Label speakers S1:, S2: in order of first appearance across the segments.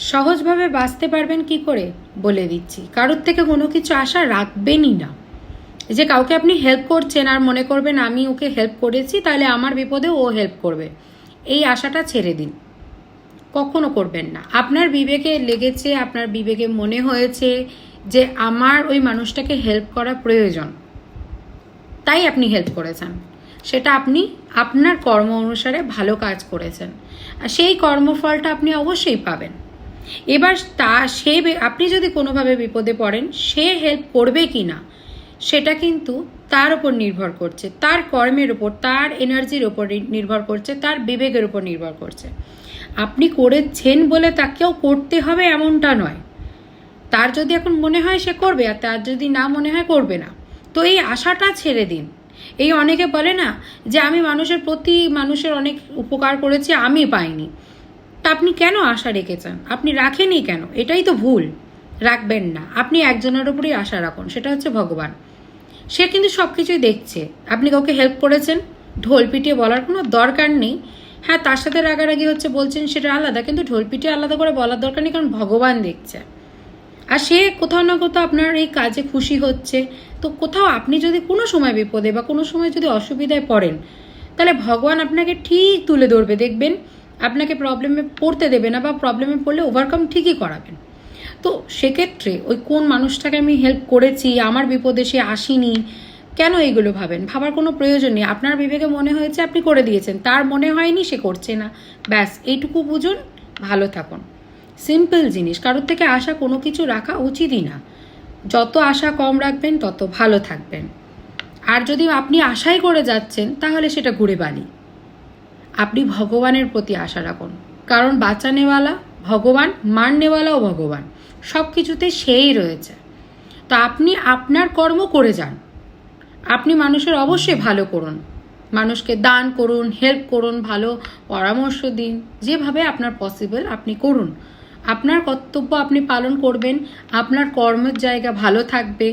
S1: সহজভাবে বাঁচতে পারবেন কি করে বলে দিচ্ছি। কারোর থেকে কোনো কিছু আশা রাখবেনই না। যে কাউকে আপনি হেল্প করছেন আর মনে করবেন আমি ওকে হেল্প করেছি তাহলে আমার বিপদে ও হেল্প করবে, এই আশাটা ছেড়ে দিন, কখনো করবেন না। আপনার বিবেকে লেগেছে, আপনার বিবেকে মনে হয়েছে যে আমার ওই মানুষটাকে হেল্প করা প্রয়োজন, তাই আপনি হেল্প করেছেন, সেটা আপনি আপনার কর্ম অনুসারে ভালো কাজ করেছেন, আর সেই কর্মফলটা আপনি অবশ্যই পাবেন। এবার আপনি যদি কোনোভাবে বিপদে পড়েন, সে হেল্প করবে কি না সেটা কিন্তু তার উপর নির্ভর করছে, তার কর্মের উপর, তার এনার্জির উপর নির্ভর করছে, তার বিবেকের উপর নির্ভর করছে। আপনি করেছেন বলে তাকেও করতে হবে এমনটা নয়। তার যদি এখন মনে হয় সে করবে, আর তার যদি না মনে হয় করবে না। তো এই আশাটা ছেড়ে দিন। এই অনেকে বলে না যে আমি মানুষের অনেক উপকার করেছি, আমি পাইনি। তা আপনি কেন আশা রেখেছেন? আপনি রাখেনই কেন? এটাই তো ভুল। রাখবেন না। আপনি একজনের উপরেই আশা রাখুন, সেটা হচ্ছে ভগবান। সে কিন্তু সব কিছুই দেখছে। আপনি কাউকে হেল্প করেছেন, ঢোল পিটিয়ে বলার কোনো দরকার নেই। হ্যাঁ, তার সাথে রাগারাগি হচ্ছে বলছেন, সেটা আলাদা, কিন্তু ঢোল পিটিয়ে আলাদা করে বলার দরকার নেই, কারণ ভগবান দেখছে। আর সে কোথাও না কোথাও আপনার এই কাজে খুশি হচ্ছে। তো কোথাও আপনি যদি কোনো সময় বিপদে বা কোনো সময় যদি অসুবিধায় পড়েন, তাহলে ভগবান আপনাকে ঠিক তুলে ধরবে, দেখবেন আপনাকে প্রবলেমে পড়তে দেবে না, বা প্রবলেমে পড়লে ওভারকাম ঠিকই করাবেন। তো সেক্ষেত্রে ওই কোন মানুষটাকে আমি হেল্প করেছি, আমার বিপদে সে আসেনি, কেন এইগুলো ভাবার কোনো প্রয়োজন নেই। আপনার বিবেকে মনে হয়েছে আপনি করে দিয়েছেন, তার মনে হয়নি সে করছে না, ব্যাস এইটুকু বুঝুন, ভালো থাকুন। সিম্পল জিনিস। কারোর থেকে আশা কোনো কিছু রাখা উচিতই না। যত আশা কম রাখবেন তত ভালো থাকবেন। আর যদি আপনি আশাই করে যাচ্ছেন, তাহলে সেটা ঘুরে বালি। আপনি ভগবানের প্রতি আশা রাখুন, কারণ বাঁচানেওয়ালা ভগবান, মারনেওয়ালাও ভগবান, সব কিছুতে সেই রয়েছে। তো আপনি আপনার কর্ম করে যান। আপনি মানুষের অবশ্যই ভালো করুন, মানুষকে দান করুন, হেল্প করুন, ভালো পরামর্শ দিন, যেভাবে আপনার পসিবল আপনি করুন। আপনার কর্তব্য আপনি পালন করবেন, আপনার কর্মের জায়গা ভালো থাকবে,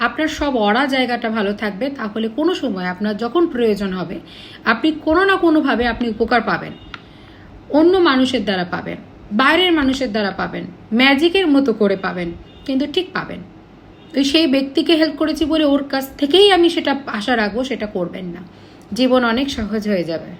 S1: আপনার সব জায়গাটা ভালো থাকবে। তাহলে কোনো সময় আপনার যখন প্রয়োজন হবে, আপনি কোনো না কোনোভাবে আপনি উপকার পাবেন। অন্য মানুষের দ্বারা পাবেন, বাইরের মানুষের দ্বারা পাবেন, ম্যাজিকের মতো করে পাবেন, কিন্তু ঠিক পাবেন। তো সেই ব্যক্তিকে হেল্প করেছি বলে ওর কাছ থেকেই আমি সেটা আশা রাখবো, সেটা করবেন না। জীবন অনেক সহজ হয়ে যাবে।